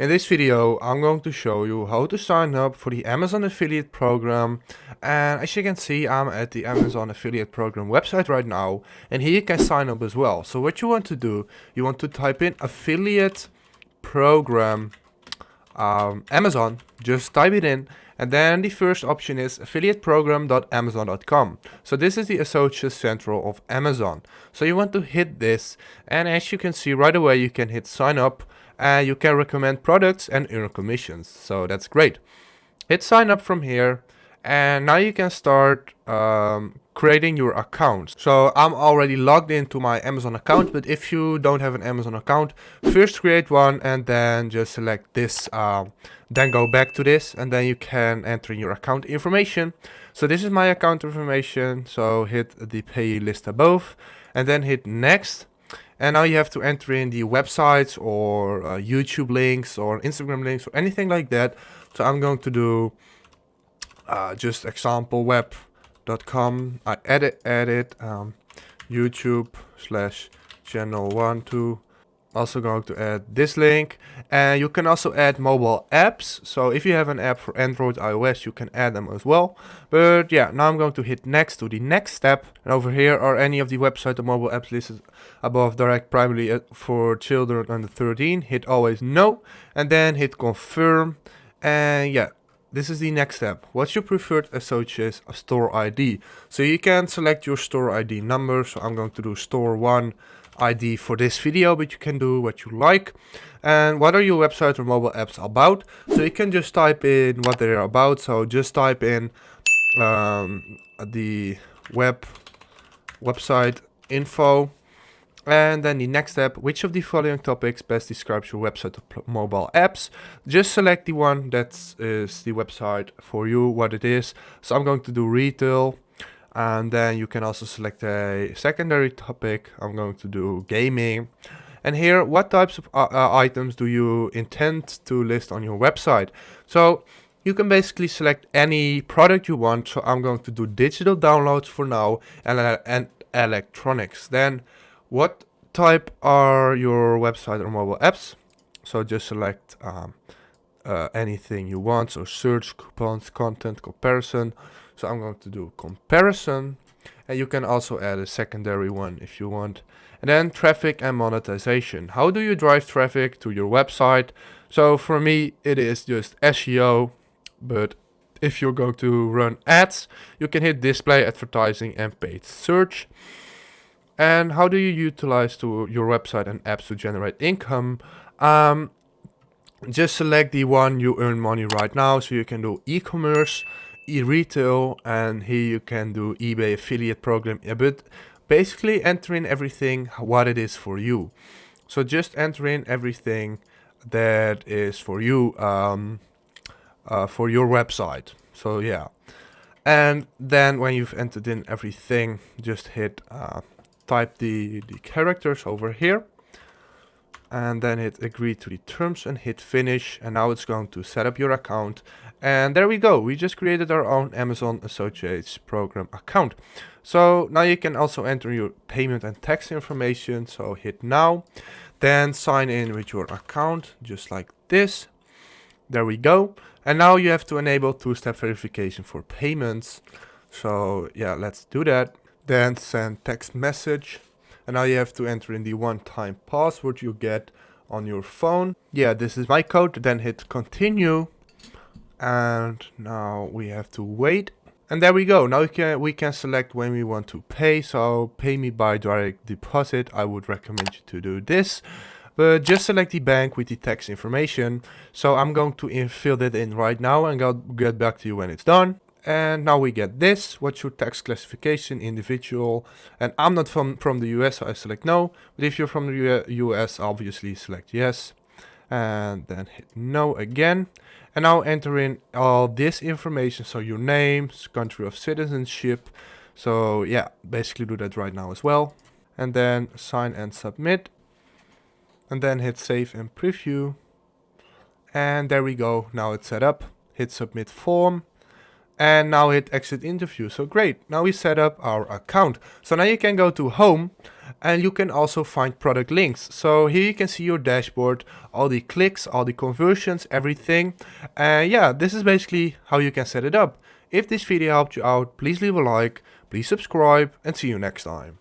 In this video, I'm going to show you how to sign up for the Amazon affiliate program. And as you can see, I'm at the Amazon affiliate program website right now, and here you can sign up as well. So what you want to do, you want to type in affiliate program Amazon, just type it in, and then the first option is affiliateprogram.amazon.com. So this is the associate central of Amazon. So you want to hit this, and as you can see right away, you can hit sign up, and you can recommend products and earn commissions. So that's great. Hit sign up from here, and now you can start creating your account. So I'm already logged into my Amazon account, but if you don't have an Amazon account, first create one and then just select this, then go back to this, and then you can enter in your account information. So this is my account information, so hit the pay list above and then hit next. And now you have to enter in the websites or YouTube links or Instagram links or anything like that. So I'm going to do just exampleweb.com. I edit YouTube/channel12. Also going to add this link, and you can also add mobile apps. So if you have an app for Android, iOS, you can add them as well. But yeah, now I'm going to hit next to the next step, and over here are any of the website or mobile apps listed above, direct primarily for children under 13. Hit always no, and then hit confirm. And yeah, this is the next step. What's your preferred associate store ID? So you can select your store ID number. So I'm going to do store 1 ID for this video, but you can do what you like. And what are your website or mobile apps about? So you can just type in what they're about. So just type in the website info. And then the next step, which of the following topics best describes your website or mobile apps? Just select the one that is the website for you, what it is. So I'm going to do retail. And then you can also select a secondary topic. I'm going to do gaming. And here, what types of items do you intend to list on your website? So you can basically select any product you want. So I'm going to do digital downloads for now and electronics. Then what type are your website or mobile apps? So just select anything you want. So search, coupons, content, comparison. So I'm going to do comparison, and you can also add a secondary one if you want. And then traffic and monetization. How do you drive traffic to your website? So for me, it is just SEO, but if you're going to run ads, you can hit display advertising and paid search. And how do you utilize your website and apps to generate income? Just select the one you earn money right now. So you can do e-commerce, e-retail, and here you can do eBay affiliate program. But basically enter in everything what it is for you. So just enter in everything that is for you for your website. So yeah, and then when you've entered in everything, just hit type the characters over here, and then hit agree to the terms and hit finish. And now it's going to set up your account. And there we go. We just created our own Amazon Associates program account. So now you can also enter your payment and tax information. So hit now, then sign in with your account just like this. There we go. And now you have to enable two-step verification for payments. So yeah, let's do that. Then send text message. And now you have to enter in the one-time password you get on your phone. Yeah, this is my code. Then hit continue. And now we have to wait. And there we go. Now we can select when we want to pay. So pay me by direct deposit. I would recommend you to do this. But just select the bank with the tax information. So I'm going to fill that in right now, and I'll get back to you when it's done. And now we get this. What's your tax classification? Individual. And I'm not from the US, so I select no. But if you're from the US, obviously select yes. And then hit no again. And now enter in all this information. So your name, country of citizenship. So yeah, basically do that right now as well. And then sign and submit. And then hit save and preview. And there we go. Now it's set up. Hit submit form. and now hit exit interview. So great, now we set up our account. So now you can go to home and you can also find product links. So here you can see your dashboard, all the clicks, all the conversions, everything. And yeah, this is basically how you can set it up. If this video helped you out, please leave a like, please subscribe, and see you next time.